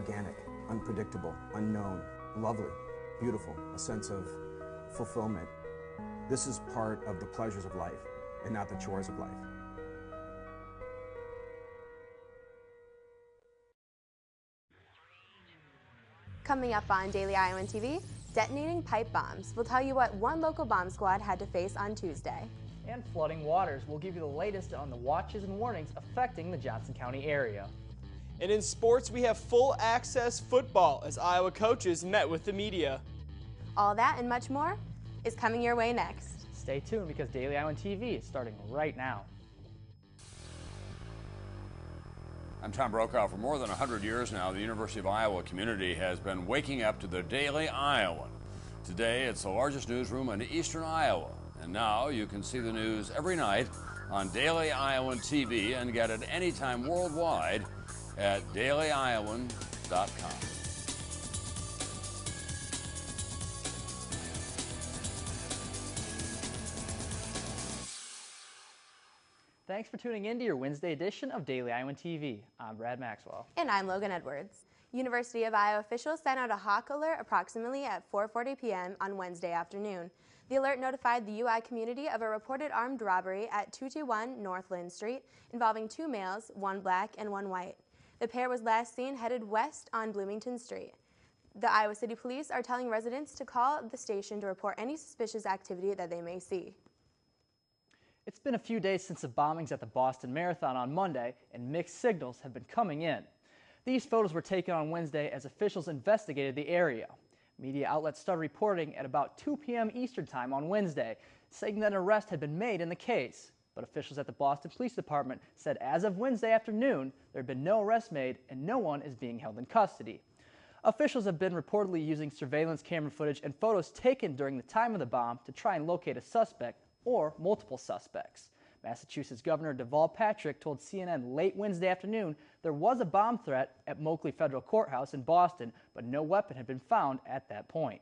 organic, unpredictable, unknown, lovely, beautiful, a sense of fulfillment. This is part of the pleasures of life and not the chores of life. Coming up on Daily Iowan TV, detonating pipe bombs. We'll tell you what one local bomb squad had to face on Tuesday. And flooding waters. We'll give you the latest on the watches and warnings affecting the Johnson County area. And in sports, we have full access football as Iowa coaches met with the media. All that and much more is coming your way next. Stay tuned because Daily Iowan TV is starting right now. I'm Tom Brokaw. For more than 100 years now, the University of Iowa community has been waking up to the Daily Iowan. Today, it's the largest newsroom in eastern Iowa. And now you can see the news every night on Daily Iowan TV and get it anytime worldwide at dailyiowan.com. Thanks for tuning in to your Wednesday edition of Daily Iowan TV. I'm Brad Maxwell. And I'm Logan Edwards. University of Iowa officials sent out a hawk alert approximately at 4:40 p.m. on Wednesday afternoon. The alert notified the UI community of a reported armed robbery at 221 North Lynn Street involving two males, one black and one white. The pair was last seen headed west on Bloomington Street. The Iowa City Police are telling residents to call the station to report any suspicious activity that they may see. It's been a few days since the bombings at the Boston Marathon on Monday, and mixed signals have been coming in. These photos were taken on Wednesday as officials investigated the area. Media outlets started reporting at about 2 p.m. Eastern Time on Wednesday, saying that an arrest had been made in the case. But officials at the Boston Police Department said as of Wednesday afternoon, there had been no arrest made and no one is being held in custody. Officials have been reportedly using surveillance camera footage and photos taken during the time of the bomb to try and locate a suspect or multiple suspects. Massachusetts Governor Deval Patrick told CNN late Wednesday afternoon there was a bomb threat at Moakley Federal Courthouse in Boston, but no weapon had been found at that point.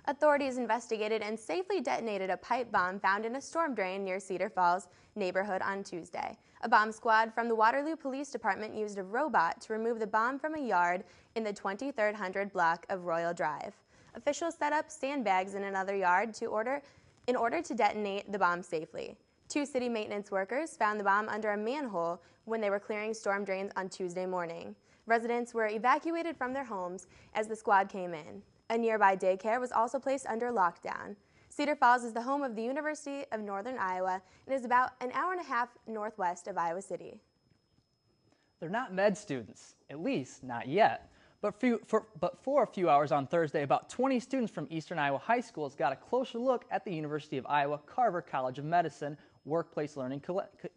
Authorities investigated and safely detonated a pipe bomb found in a storm drain near Cedar Falls neighborhood on Tuesday. A bomb squad from the Waterloo Police Department used a robot to remove the bomb from a yard in the 2300 block of Royal Drive. Officials set up sandbags in another yard in order to detonate the bomb safely. Two city maintenance workers found the bomb under a manhole when they were clearing storm drains on Tuesday morning. Residents were evacuated from their homes as the squad came in. A nearby daycare was also placed under lockdown. Cedar Falls is the home of the University of Northern Iowa and is about an hour and a half northwest of Iowa City. They're not med students, at least not yet. But for a few hours on Thursday, about 20 students from Eastern Iowa high schools got a closer look at the University of Iowa Carver College of Medicine Workplace Learning Connection,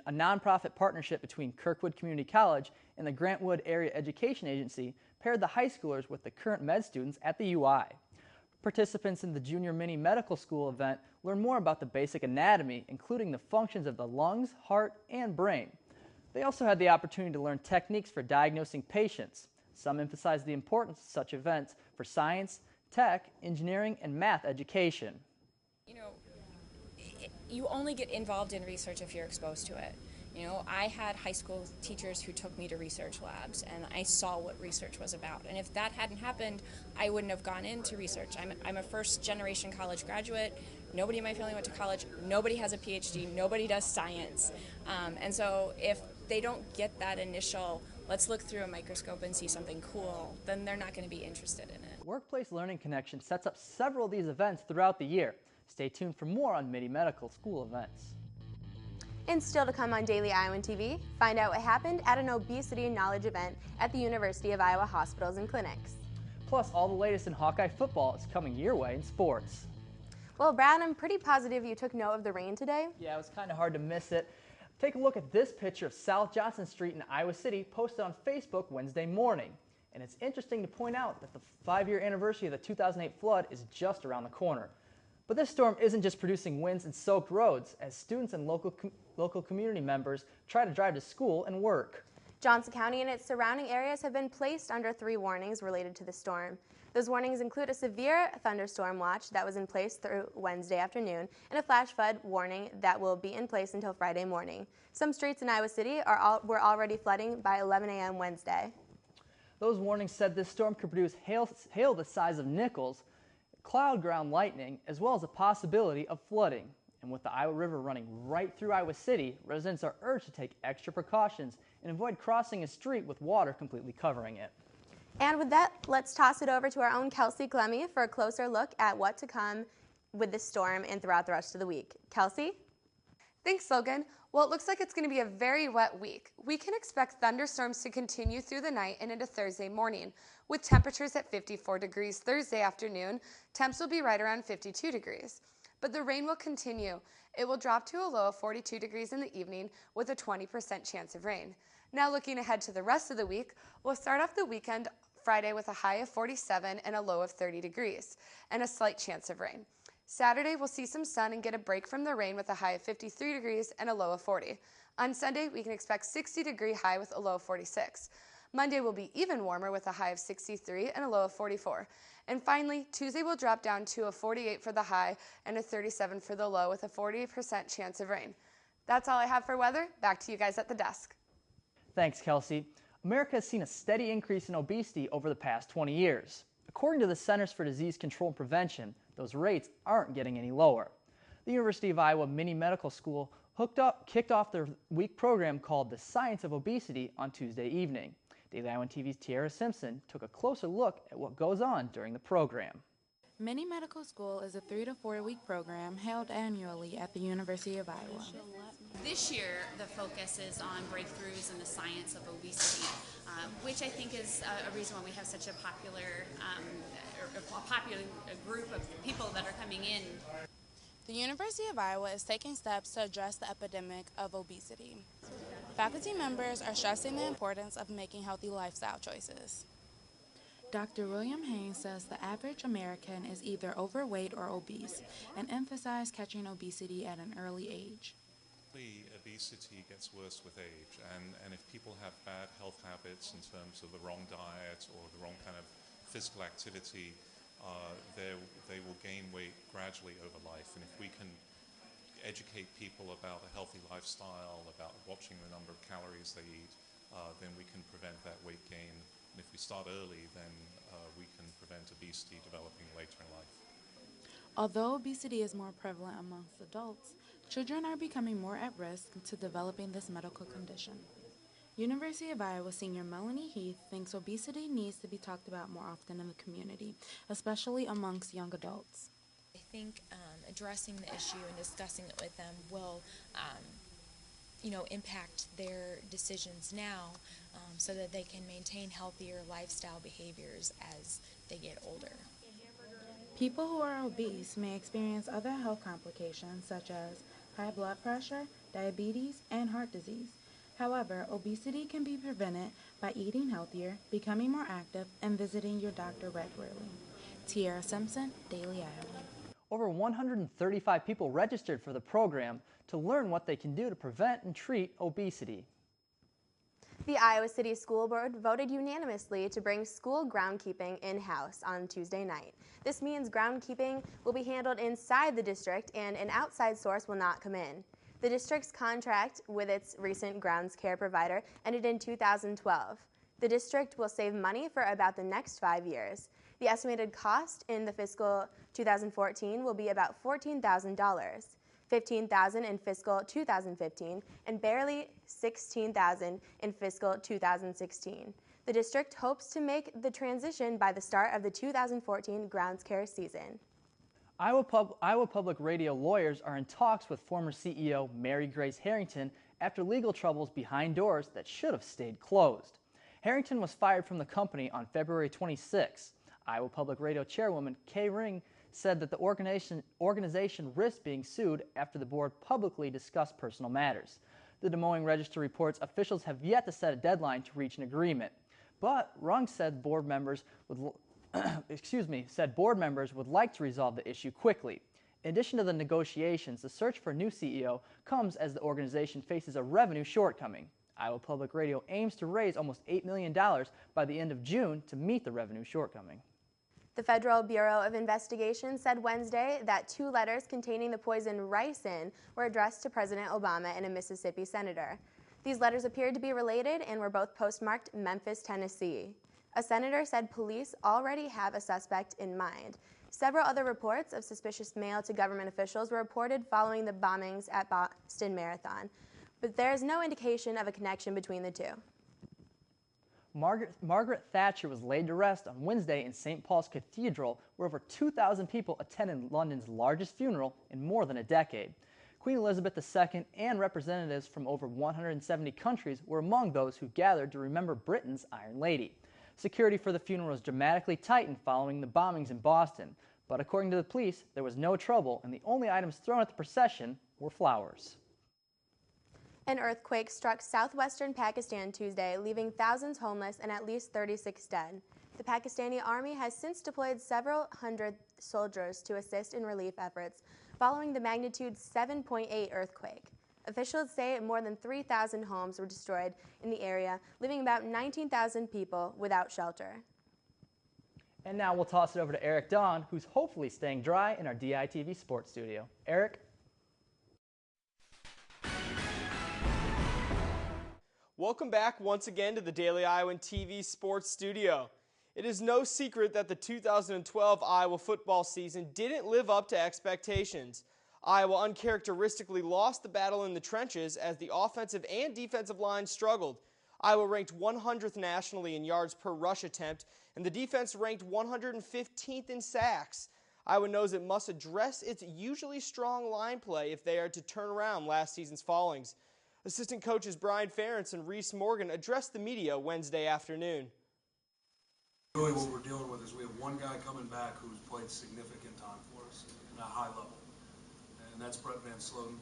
a nonprofit partnership between Kirkwood Community College and the Grantwood Area Education Agency, paired the high schoolers with the current med students at the UI. Participants in the Junior Mini Medical School event learned more about the basic anatomy, including the functions of the lungs, heart, and brain. They also had the opportunity to learn techniques for diagnosing patients. Some emphasized the importance of such events for science, tech, engineering, and math education. You know, you only get involved in research if you're exposed to it. You know, I had high school teachers who took me to research labs, and I saw what research was about. And if that hadn't happened, I wouldn't have gone into research. I'm a first-generation college graduate. Nobody in my family went to college. Nobody has a PhD. Nobody does science. And so if they don't get that initial, let's look through a microscope and see something cool, then they're not going to be interested in it. Workplace Learning Connection sets up several of these events throughout the year. Stay tuned for more on Mini Medical School events. And still to come on Daily Iowan TV, find out what happened at an obesity knowledge event at the University of Iowa Hospitals and Clinics. Plus, all the latest in Hawkeye football is coming your way in sports. Well, Brad, I'm pretty positive you took note of the rain today. Yeah, it was kind of hard to miss it. Take a look at this picture of South Johnson Street in Iowa City posted on Facebook Wednesday morning. And it's interesting to point out that the 5-year anniversary of the 2008 flood is just around the corner. But this storm isn't just producing winds and soaked roads as students and local community members try to drive to school and work. Johnson County and its surrounding areas have been placed under 3 warnings related to the storm. Those warnings include a severe thunderstorm watch that was in place through Wednesday afternoon and a flash flood warning that will be in place until Friday morning. Some streets in Iowa City were already flooding by 11 a.m. Wednesday. Those warnings said this storm could produce hail the size of nickels, cloud ground lightning, as well as a possibility of flooding. And with the Iowa River running right through Iowa City, residents are urged to take extra precautions and avoid crossing a street with water completely covering it. And with that, let's toss it over to our own Kelsey Clemmie for a closer look at what to come with this storm and throughout the rest of the week. Kelsey? Thanks, Logan. Well, it looks like it's going to be a very wet week. We can expect thunderstorms to continue through the night and into Thursday morning, with temperatures at 54 degrees Thursday afternoon. Temps will be right around 52 degrees. But the rain will continue. It will drop to a low of 42 degrees in the evening with a 20% chance of rain. Now looking ahead to the rest of the week, we'll start off the weekend Friday with a high of 47 and a low of 30 degrees and a slight chance of rain. Saturday, we'll see some sun and get a break from the rain with a high of 53 degrees and a low of 40. On Sunday, we can expect 60-degree high with a low of 46. Monday will be even warmer with a high of 63 and a low of 44. And finally, Tuesday will drop down to a 48 for the high and a 37 for the low with a 40% chance of rain. That's all I have for weather. Back to you guys at the desk. Thanks, Kelsey. America has seen a steady increase in obesity over the past 20 years. According to the Centers for Disease Control and Prevention, those rates aren't getting any lower. The University of Iowa Mini Medical School kicked off their week program called The Science of Obesity on Tuesday evening. Daily Iowan TV's Tiara Simpson took a closer look at what goes on during the program. Mini Medical School is a 3 to 4 week program held annually at the University of Iowa. This year, the focus is on breakthroughs in the science of obesity, which I think is a reason why we have such a popular group of people that are coming in. The University of Iowa is taking steps to address the epidemic of obesity. Faculty members are stressing the importance of making healthy lifestyle choices. Dr. William Haynes says the average American is either overweight or obese, and emphasized catching obesity at an early age. Obesity gets worse with age, and if people have bad health habits in terms of the wrong diet or the wrong kind of physical activity, they will gain weight gradually over life. And if we can educate people about a healthy lifestyle, about watching the number of calories they eat, then we can prevent that weight gain. And if we start early, then we can prevent obesity developing later in life. Although obesity is more prevalent amongst adults, children are becoming more at risk to developing this medical condition. University of Iowa senior Melanie Heath thinks obesity needs to be talked about more often in the community, especially amongst young adults. I think addressing the issue and discussing it with them will impact their decisions now so that they can maintain healthier lifestyle behaviors as they get older. People who are obese may experience other health complications such as high blood pressure, diabetes, and heart disease. However, obesity can be prevented by eating healthier, becoming more active, and visiting your doctor regularly. Tiara Simpson, Daily Iowa. Over 135 people registered for the program to learn what they can do to prevent and treat obesity. The Iowa City School Board voted unanimously to bring school groundkeeping in-house on Tuesday night. This means groundkeeping will be handled inside the district and an outside source will not come in. The district's contract with its recent grounds care provider ended in 2012. The district will save money for about the next 5 years. The estimated cost in the fiscal 2014 will be about $14,000, $15,000 in fiscal 2015, and barely $16,000 in fiscal 2016. The district hopes to make the transition by the start of the 2014 grounds care season. Iowa Public Radio lawyers are in talks with former CEO Mary Grace Harrington after legal troubles behind doors that should have stayed closed. Harrington was fired from the company on February 26. Iowa Public Radio chairwoman Kay Ring said that the organization risked being sued after the board publicly discussed personal matters. The Des Moines Register reports officials have yet to set a deadline to reach an agreement, but Rung said board members would like to resolve the issue quickly. In addition to the negotiations, the search for a new CEO comes as the organization faces a revenue shortcoming. Iowa Public Radio aims to raise almost $8 million by the end of June to meet the revenue shortcoming. The Federal Bureau of Investigation said Wednesday that 2 letters containing the poison ricin were addressed to President Obama and a Mississippi senator. These letters appeared to be related and were both postmarked Memphis, Tennessee. A senator said police already have a suspect in mind. Several other reports of suspicious mail to government officials were reported following the bombings at Boston Marathon, but there is no indication of a connection between the two. Margaret Thatcher was laid to rest on Wednesday in St. Paul's Cathedral, where over 2,000 people attended London's largest funeral in more than a decade. Queen Elizabeth II and representatives from over 170 countries were among those who gathered to remember Britain's Iron Lady. Security for the funeral was dramatically tightened following the bombings in Boston, but according to the police, there was no trouble, and the only items thrown at the procession were flowers. An earthquake struck southwestern Pakistan Tuesday, leaving thousands homeless and at least 36 dead. The Pakistani army has since deployed several hundred soldiers to assist in relief efforts following the magnitude 7.8 earthquake. Officials say more than 3,000 homes were destroyed in the area, leaving about 19,000 people without shelter. And now we'll toss it over to Eric Dawn, who's hopefully staying dry in our DITV sports studio. Eric? Welcome back once again to the Daily Iowan TV Sports Studio. It is no secret that the 2012 Iowa football season didn't live up to expectations. Iowa uncharacteristically lost the battle in the trenches as the offensive and defensive lines struggled. Iowa ranked 100th nationally in yards per rush attempt, and the defense ranked 115th in sacks. Iowa knows it must address its usually strong line play if they are to turn around last season's fallings. Assistant coaches Brian Ferentz and Reese Morgan addressed the media Wednesday afternoon. Really what we're dealing with is we have one guy coming back who's played significant time for us at a high level, and that's Brett Van Sloten.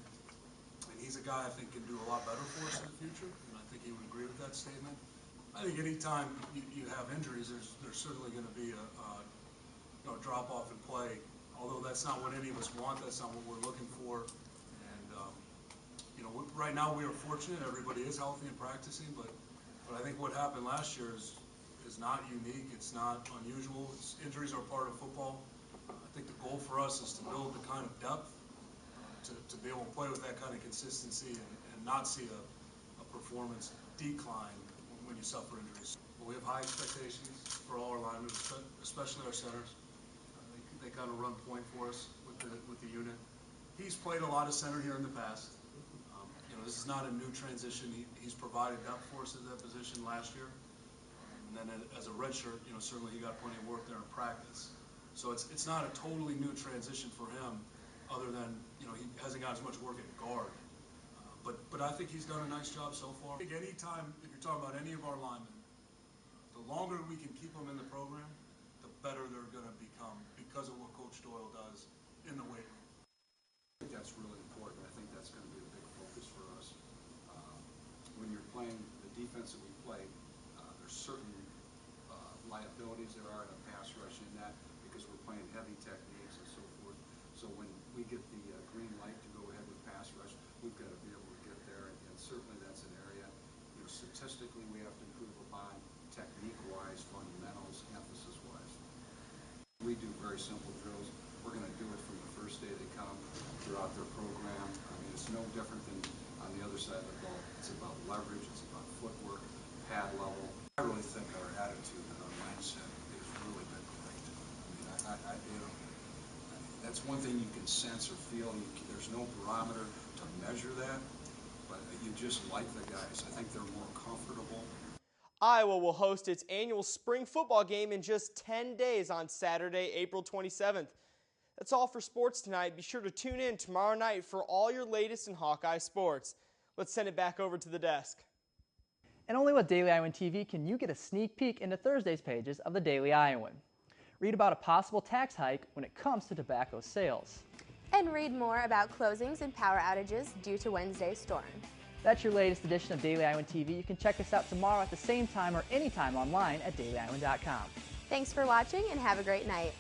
And he's a guy I think can do a lot better for us in the future, and I think he would agree with that statement. I think any time you have injuries, there's certainly going to be a drop-off in play, although that's not what any of us want, that's not what we're looking for. Right now we are fortunate, everybody is healthy and practicing, but I think what happened last year is not unique, it's not unusual, injuries are part of football. I think the goal for us is to build the kind of depth to be able to play with that kind of consistency and not see a performance decline when you suffer injuries. But we have high expectations for all our linemen, especially our centers. They kind of run point for us with the unit. He's played a lot of center here in the past. This is not a new transition. He's provided depth for us at that position last year. And then as a redshirt, certainly he got plenty of work there in practice. So it's not a totally new transition for him, other than, he hasn't got as much work at guard. But I think he's done a nice job so far. I think any time, if you're talking about any of our linemen, the longer we can keep them in the program, the better they're going to become because of what Coach Doyle does in the weight room. I think that's really important. I think that's going to be a big focus for us. When you're playing the defense that we play, there's certain liabilities there are in a pass rush in that because we're playing heavy techniques and so forth. So when we get the green light to go ahead with pass rush, we've got to be able to get there, and certainly that's an area, statistically we have to improve upon, technique-wise, fundamentals, emphasis-wise. We do very simple drills. We're going to do it from the first day they come throughout their program. I mean, it's no different than on the other side of the ball. It's about leverage, it's about footwork, pad level. I really think our attitude and our mindset has really been great. I mean, that's one thing you can sense or feel. There's no barometer to measure that, but you just like the guys. I think they're more comfortable. Iowa will host its annual spring football game in just 10 days on Saturday, April 27th. That's all for sports tonight. Be sure to tune in tomorrow night for all your latest in Hawkeye sports. Let's send it back over to the desk. And only with Daily Iowan TV can you get a sneak peek into Thursday's pages of the Daily Iowan. Read about a possible tax hike when it comes to tobacco sales. And read more about closings and power outages due to Wednesday's storm. That's your latest edition of Daily Iowan TV. You can check us out tomorrow at the same time or anytime online at dailyiowan.com. Thanks for watching and have a great night.